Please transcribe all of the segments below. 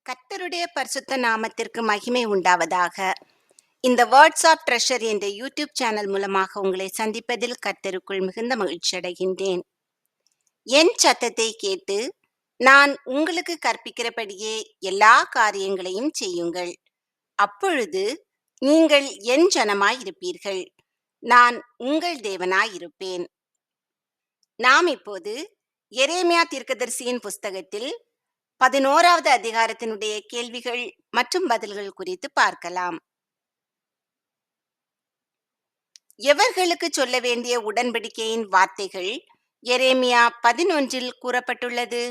கர்த்தருடைய பரிசுத்த நாமத்திற்கு மகிமை உண்டாவதாக. இந்த வேர்ட்ஸ் ஆஃப் ட்ரெஷர் என்ற யூடியூப் சேனல் மூலமாக உங்களை சந்திப்பதில் கர்த்தருக்குள் மிகுந்த மகிழ்ச்சி அடைகின்றேன். என் சத்தத்தை கேட்டு நான் உங்களுக்கு கற்பிக்கிறபடியே எல்லா காரியங்களையும் செய்யுங்கள். அப்பொழுது நீங்கள் என் ஜனமாய் இருப்பீர்கள். நான் உங்கள் தேவனாய் இருப்பேன். நாம் இப்போது எரேமியா தீர்க்கதரிசியின் புஸ்தகத்தில் 11வது அதிகாரத்தினுடைய கேள்விகள் மற்றும் பதில்கள் குறித்து பார்க்கலாம். எவர்களுக்கு சொல்ல வேண்டிய உடன்படிக்கையின் வார்த்தைகள் எரேமியா 11 கூறப்பட்டுள்ளது.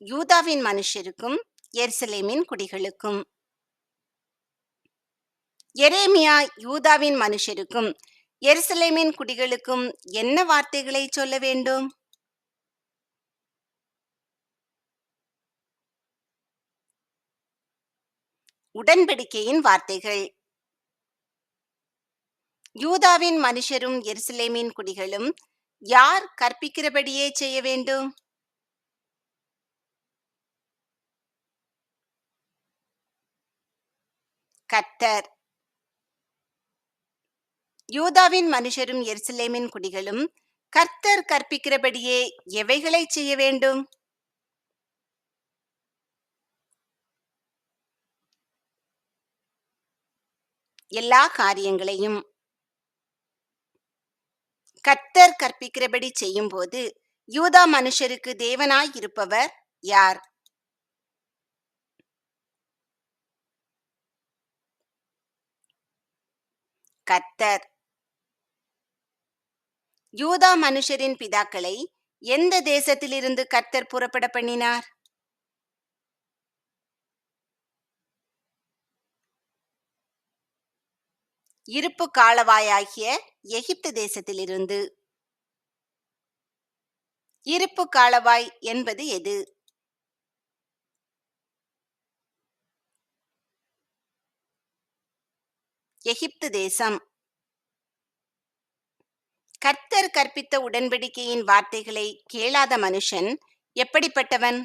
யூதாவின் மனுஷருக்கும் எருசலேமின் குடிகளுக்கும். எரேமியா யூதாவின் மனுஷருக்கும் எருசலேமின் குடிகளுக்கும் என்ன வார்த்தைகளை சொல்ல வேண்டும்? உடன்படிக்கையின் வார்த்தைகள். யூதாவின் மனுஷரும் எருசலேமின் குடிகளும் யார் கற்பிக்கிறபடியே செய்ய வேண்டும்? கர்த்தர். யூதாவின் மனுஷரும் எருசலேமின் குடிகளும் கர்த்தர் கற்பிக்கிறபடியே எவைகளை செய்ய வேண்டும்? எல்லா காரியங்களையும். கர்த்தர் கற்பிக்கிறபடி செய்யும்போது யூதா மனுஷருக்கு தேவனாய் இருப்பவர் யார்? கர்த்தர். யூதா மனுஷரின் பிதாக்களை எந்த தேசத்திலிருந்து கர்த்தர் புறப்பட பண்ணினார்? இருப்பு காலவாயாகிய எகிப்து தேசத்திலிருந்து. இருப்பு காலவாய் என்பது எது? எகிப்து தேசம். கர்த்தர் கற்பித்த உடன்படிக்கையின் வார்த்தைகளை கேளாத மனுஷன் எப்படிப்பட்டவன்?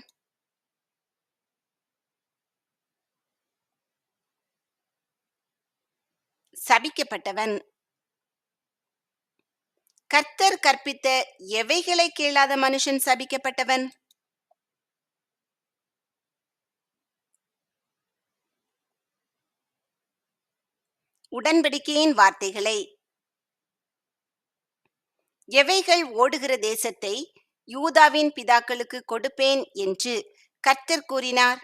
சபிக்கப்பட்டவன். கர்த்தர் கற்பித்த எவைகளை கேளாத மனுஷன் சபிக்கப்பட்டவன்? உடன்படிக்கையின் வார்த்தைகளை. எவைகள் ஓடுகிற தேசத்தை யூதாவின் பிதாக்களுக்கு கொடுப்பேன் என்று கர்த்தர் கூறினார்?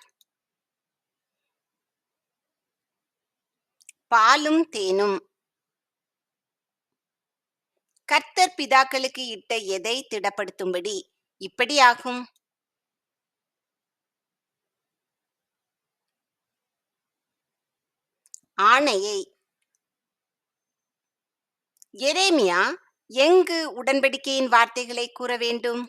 பாலும் தேனும். கர்த்தர் பிதாக்களுக்கு இட்ட எதை திடப்படுத்தும்படி இப்படி ஆகும்? ஆணையை. எரேமியா எங்கு உடன்படிக்கையின் வார்த்தைகளை கூற வேண்டும்?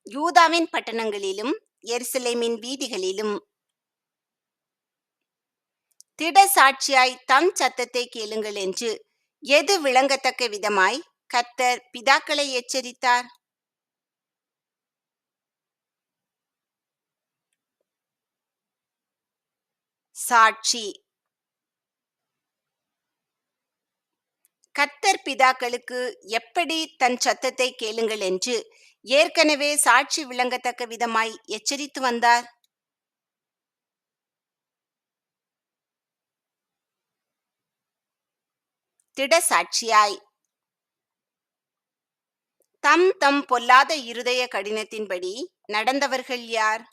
யூதாவின் பட்டணங்களிலும் எருசலேமின் வீதிகளிலும். திட சாட்சியாய் தம் சத்தத்தை கேளுங்கள் என்று எது விளங்கத்தக்க விதமாய் கர்த்தர் பிதாக்களை எச்சரித்தார்? சாட்சி. கர்த்தர் பிதாக்களுக்கு எப்படி தன் சத்தத்தை கேளுங்கள் என்று ஏற்கனவே சாட்சி விளங்கத்தக்க விதமாய் எச்சரித்து வந்தார்? திட சாட்சியாய். தம் தம் பொல்லாத இருதய கடினத்தின்படி நடந்தவர்கள் யார்?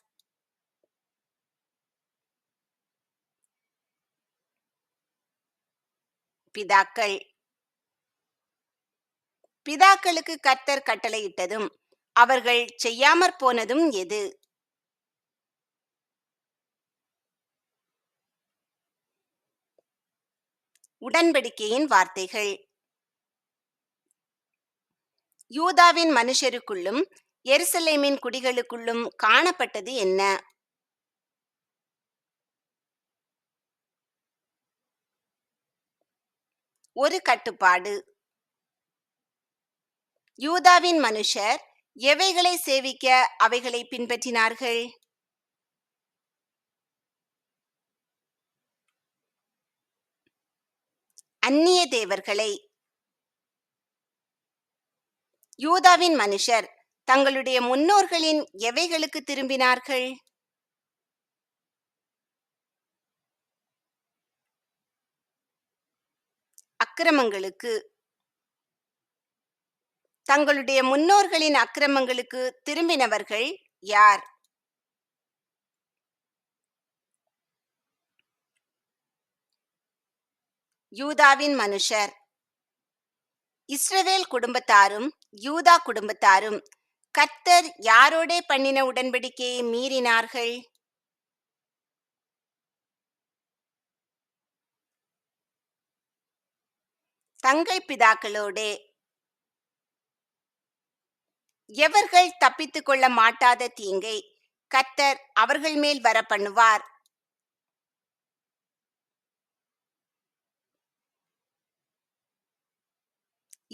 பிதாக்கள். பிதாக்களுக்கு கர்த்தர் கட்டளையிட்டதும் அவர்கள் செய்யாமற் போனதும் எது? உடன்படிக்கையின் வார்த்தைகள். யூதாவின் மனுஷருக்குள்ளும் எருசலேமின் குடிகளுக்குள்ளும் காணப்பட்டது என்ன? ஒரு கட்டுப்பாடு. யூதாவின் மனுஷர் எவைகளை சேவிக்க அவைகளை பின்பற்றினார்கள்? அந்நிய தேவர்களை. யூதாவின் மனுஷர் தங்களுடைய முன்னோர்களின் எவைகளுக்கு திரும்பினார்கள்? அக்கிரமங்களுக்கு. தங்களுடைய முன்னோர்களின் அக்கிரமங்களுக்கு திரும்பினவர்கள் யார்? யூதாவின் மனுஷர். இஸ்ரவேல் குடும்பத்தாரும் யூதா குடும்பத்தாரும் கர்த்தர் யாரோடே பண்ணின உடன்படிக்கையை மீறினார்கள்? தங்கள் பிதாக்களோடே. எவர்கள் தப்பித்துக் கொள்ள மாட்டாத தீங்கை கர்த்தர் அவர்கள் மேல் வர பண்ணுவார்?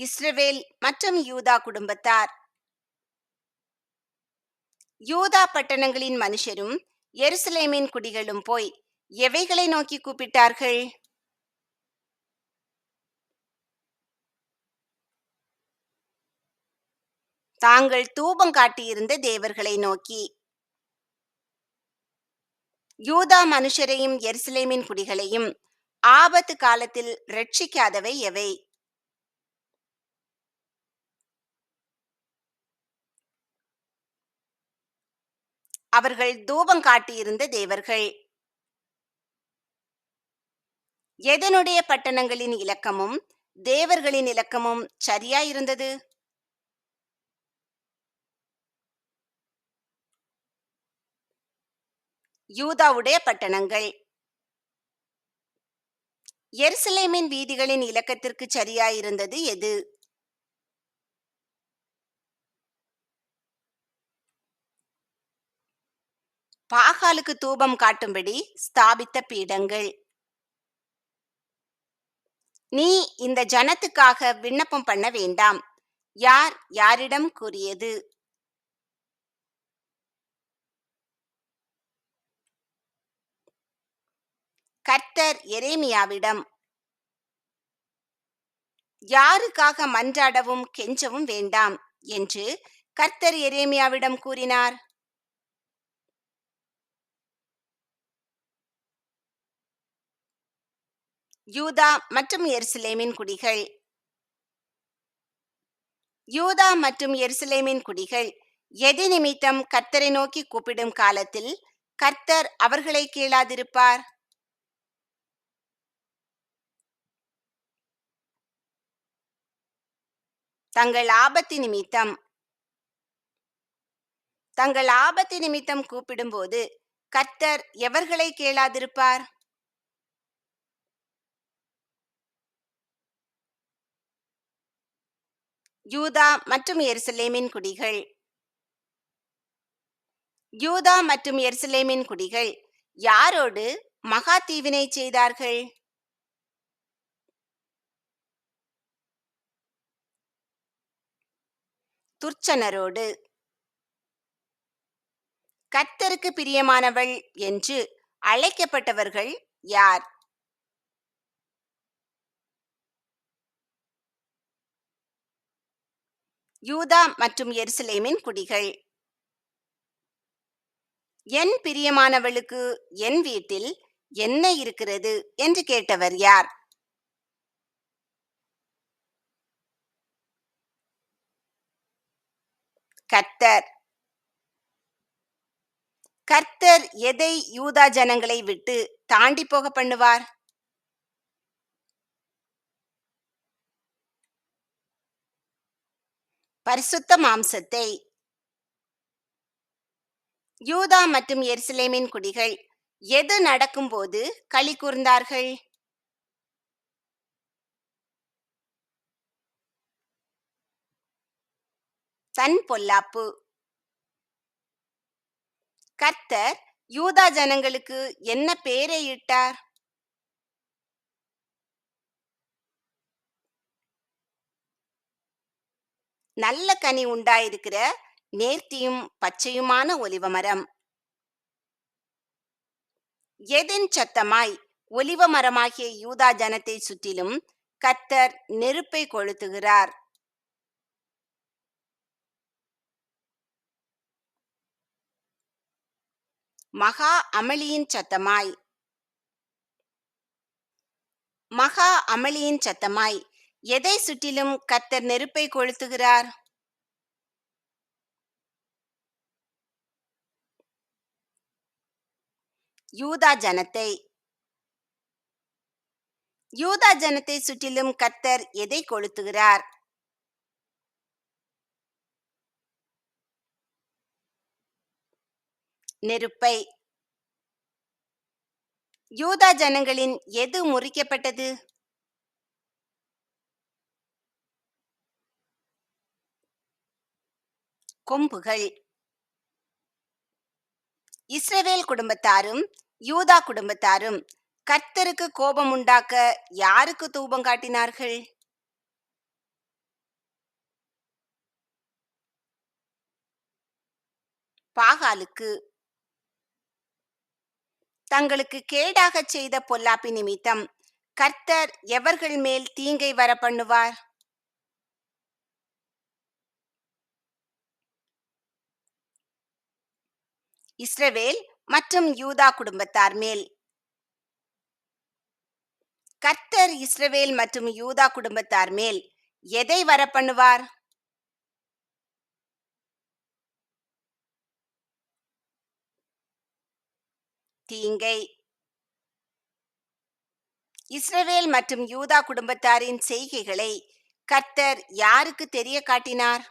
இஸ்ரவேல் மற்றும் யூதா குடும்பத்தார். யூதா பட்டணங்களின் மனுஷரும் எருசலேமின் குடிகளும் போய் எவைகளை நோக்கி கூப்பிட்டார்கள்? தாங்கள் தூபம் காட்டியிருந்த தேவர்களை நோக்கி. யூதா மனுஷரையும் எருசலேமின் குடிகளையும் ஆபத்து காலத்தில் ரட்சிக்காதவை எவை? அவர்கள் தூபம் காட்டியிருந்த தேவர்கள். எதனுடைய பட்டணங்களின் இலக்கமும் தேவர்களின் இலக்கமும் சரியாயிருந்தது? யூதாவுடைய பட்டணங்கள். எருசலேமின் வீதிகளின் இலக்கத்திற்கு சரியாயிருந்தது எது? பாகாலுக்கு தூபம் காட்டும்படி ஸ்தாபித்த பீடங்கள். நீ இந்த ஜனத்துக்காக விண்ணப்பம் பண்ண வேண்டாம். யார் யாரிடம் கூறியது? கர்த்தர் எரேமியாவிடம். யாருக்காக மன்றாடவும் கெஞ்சவும் வேண்டாம் என்று கர்த்தர் எரேமியாவிடம் கூறினார்? யூதா மற்றும் எருசலேமின் குடிகள். யூதா மற்றும் எருசலேமின் குடிகள் எது நிமித்தம் கர்த்தரை நோக்கி கூப்பிடும் காலத்தில் கர்த்தர் அவர்களை கேளாதிருப்பார்? தங்கள் ஆபத்து நிமித்தம். தங்கள் ஆபத்து நிமித்தம் கூப்பிடும்போது கர்த்தர் எவர்களை கேளாதிருப்பார்? யூதா மற்றும் எருசலேமின் குடிகள். யூதா மற்றும் எருசலேமின் குடிகள் யாரோடு மகா தீவினை செய்தார்கள்? துர்ச்சனரோடு. கர்த்தருக்கு பிரியமானவள் என்று அழைக்கப்பட்டவர்கள் யார்? யூதா மற்றும் எருசலேமின் குடிகள். என் பிரியமானவளுக்கு என் வீட்டில் என்ன இருக்கிறது என்று கேட்டவர் யார்? கர்த்தர். கர்த்தர் எதை யூதா ஜனங்களை விட்டு தாண்டி போக பண்ணுவார்? பரிசுத்த மாம்சத்தை. யூதா மற்றும் எருசலேமின் குடிகள் எது நடக்கும்போது களி கூர்ந்தார்கள்? தன் பொல்லாப்பு. கர்த்தர் யூதா ஜனங்களுக்கு என்ன பேரை இட்டார்? நல்ல கனி உண்டாயிருக்கிற நேர்த்தியும் பச்சையுமான ஒலிவ மரம். எதின் சத்தமாய் ஒலிவ மரமாகிய யூதா ஜனத்தை சுற்றிலும் கர்த்தர் நெருப்பை கொளுத்துகிறார். மகா அமளியின் சத்தமாய் மகா அமளியின் சத்தமாய் எதை சுற்றிலும் கர்த்தர் நெருப்பை கொளுத்துகிறார்? யூதா ஜனத்தை. யூதா ஜனத்தை சுற்றிலும் கர்த்தர் எதை கொளுத்துகிறார்? நெருப்பை. யூதா ஜனங்களின் எது முறிக்கப்பட்டது? கொம்புகள். இஸ்ரவேல் குடும்பத்தாரும் யூதா குடும்பத்தாரும் கர்த்தருக்கு கோபம் உண்டாக்க யாருக்கு தூபம் காட்டினார்கள்? பாகாலுக்கு. தங்களுக்கு கேடாகச் செய்த பொல்லாப்பி நிமித்தம் கர்த்தர் எவர்கள் மேல் தீங்கை வர பண்ணுவார்? இஸ்ரவேல் மற்றும் யூதா குடும்பத்தார் மேல். கர்த்தர் இஸ்ரவேல் மற்றும் யூதா குடும்பத்தார் மேல் எதை வர பண்ணுவார்? தீங்கை. இஸ்ரவேல் மற்றும் யூதா குடும்பத்தாரின் செய்கைகளை கர்த்தர் யாருக்கு தெரிய காட்டினார்?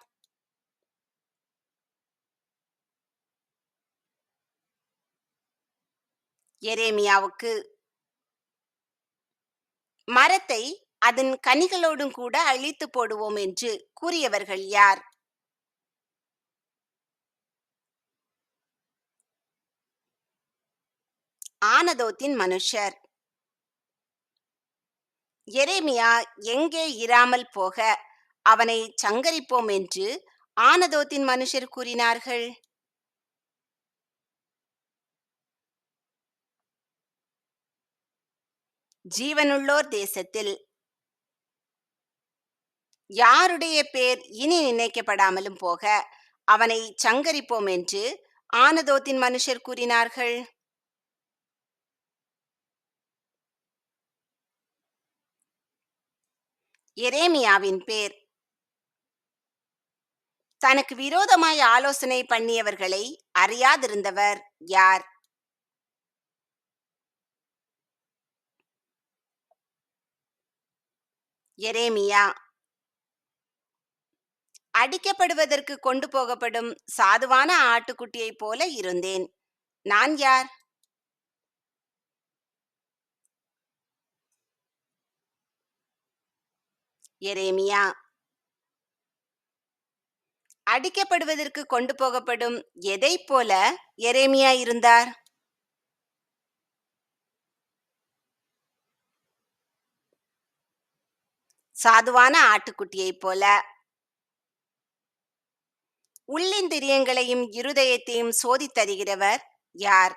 எரேமியாவுக்கு. மரத்தை அதன் கனிகளோடும் கூட அழித்து போடுவோம் என்று கூறியவர்கள் யார்? ஆனதோத்தின் மனுஷர். எரேமியா எங்கே இராமல் போக அவனை சங்கரிப்போம் என்று ஆனதோத்தின் மனுஷர் கூறினார்கள்? ஜீவனுள்ளோர் தேசத்தில். யாருடைய பேர் இனி நினைக்கப்படாமலும் போக அவனை சங்கரிப்போம் என்று ஆனதோத்தின் மனுஷர் கூறினார்கள்? எரேமியாவின் பேர். தனக்கு விரோதமாய் ஆலோசனை பண்ணியவர்களை அறியாதிருந்தவர் யார்? எரேமியா. அடிக்கப்படுவதற்கு கொண்டு போகப்படும் சாதுவான ஆட்டுக்குட்டியைப் போல இருந்தேன். நான் யார்? எரேமியா. அடிக்கப்படுவதற்கு கொண்டு போகப்படும் எதைப் போல எரேமியா இருந்தார்? சாதுவான ஆட்டுக்குட்டியைப் போல. உள்ளிந்திரியங்களையும் இருதயத்தையும் சோதித்தறிகிறவர் யார்?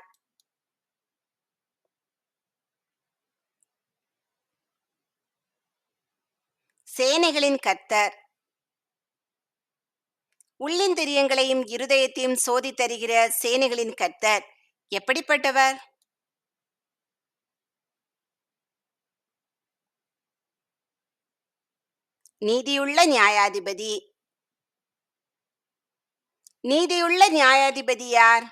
சேனைகளின் கர்த்தர். உள்ளிந்திரியங்களையும் இருதயத்தையும் சோதித்தறிகிற சேனைகளின் கர்த்தர் எப்படிப்பட்டவர்? நீதியுள்ள நியாயாதிபதி. நீதியுள்ள நியாயாதிபதி யார்?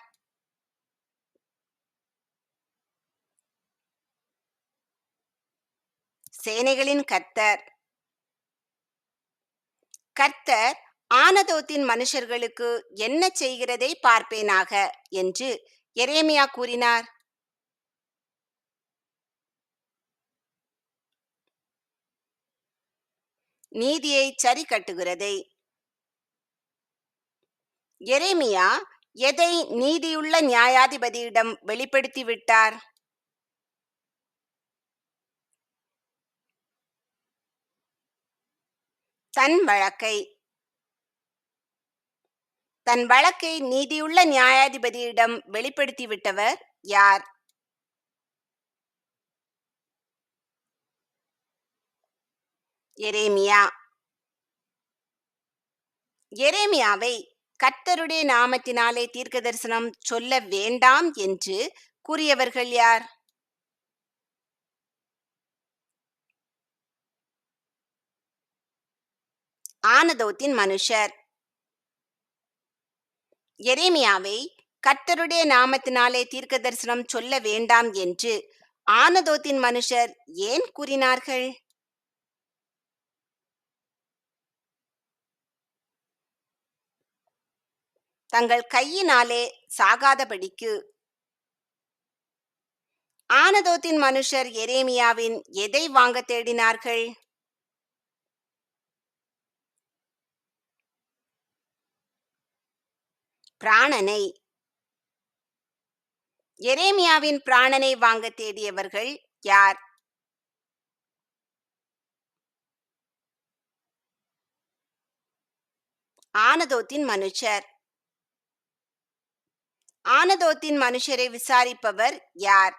சேனைகளின் கர்த்தர். கர்த்தர் ஆனதோத்தின் மனுஷர்களுக்கு என்ன செய்கிறதை பார்ப்பேனாக என்று எரேமியா கூறினார். நீதியை சரி கட்டுகிறதை. எரேமியா எதை நீதியுள்ள நியாயாதிபதியிடம் வெளிப்படுத்தி விட்டார்? தன் வழக்கை. தன் வழக்கை நீதியுள்ள நியாயாதிபதியிடம் வெளிப்படுத்திவிட்டவர் யார்? எரேமியா. எரேமியாவை கர்த்தருடைய நாமத்தினாலே தீர்க்கதரிசனம் சொல்ல வேண்டாம் என்று கூறியவர்கள் யார்? ஆனதோத்தின் மனுஷர். எரேமியாவை கர்த்தருடைய நாமத்தினாலே தீர்க்கதரிசனம் சொல்ல வேண்டாம் என்று ஆனதோத்தின் மனுஷர் ஏன் கூறினார்கள்? தங்கள் கையினாலே சாகாதபடிக்கு. ஆனதோத்தின் மனுஷர் எரேமியாவின் எதை வாங்க தேடினார்கள்? பிராணனை. எரேமியாவின் பிராணனை வாங்க தேடியவர்கள் யார்? ஆனதோத்தின் மனுஷர். ஆனதோத்தின் மனுஷரை விசாரிப்பவர் யார்?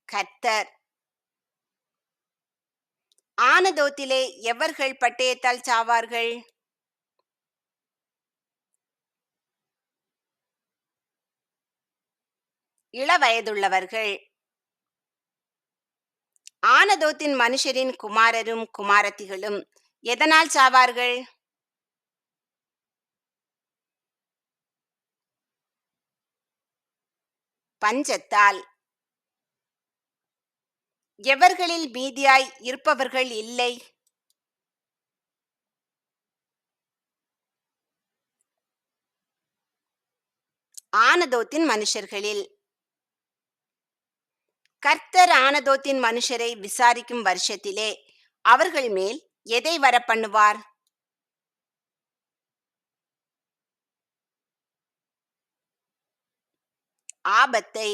கர்த்தர். ஆனதோத்திலே எவர்கள் பட்டயத்தால் சாவார்கள்? இளவயதுள்ளவர்கள். ஆனதோத்தின் மனுஷரின் குமாரரும் குமாரத்திகளும் எதனால் சாவார்கள்? பஞ்சத்தால். எவர்களில் மீதியாய் இருப்பவர்கள் இல்லை? ஆனதோத்தின் மனுஷர்களில். கர்த்தர் ஆனதோத்தின் மனுஷரை விசாரிக்கும் வருஷத்திலே அவர்கள் மேல் எதை வரப்பண்ணுவார்? ஆபத்தை.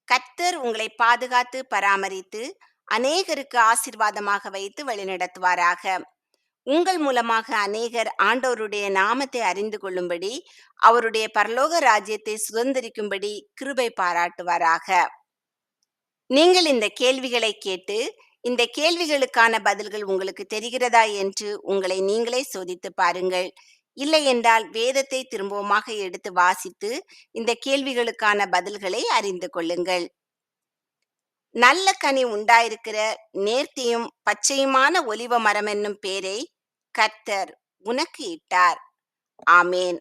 கர்த்தர் உங்களை பாதுகாத்து பராமரித்து அநேகருக்கு ஆசீர்வாதமாக வைத்து வழிநடத்துவாராக. உங்கள் மூலமாக அநேகர் ஆண்டவருடைய நாமத்தை அறிந்து கொள்ளும்படி அவருடைய பரலோக ராஜ்யத்தை சுதந்திரிக்கும்படி கிருபை பாராட்டுவாராக. நீங்கள் இந்த கேள்விகளை கேட்டு இந்த கேள்விகளுக்கான பதில்கள் உங்களுக்கு தெரிகிறதா என்று உங்களை நீங்களே சோதித்து பாருங்கள். இல்லை என்றால் வேதத்தை திரும்பவுமாக எடுத்து வாசித்து இந்த கேள்விகளுக்கான பதில்களை அறிந்து கொள்ளுங்கள். நல்ல கனி உண்டாயிருக்கிற நேர்த்தியும் பச்சையுமான ஒலிவ மரம் என்னும் பேரை கர்த்தர் உனக்கு இட்டார். ஆமேன்.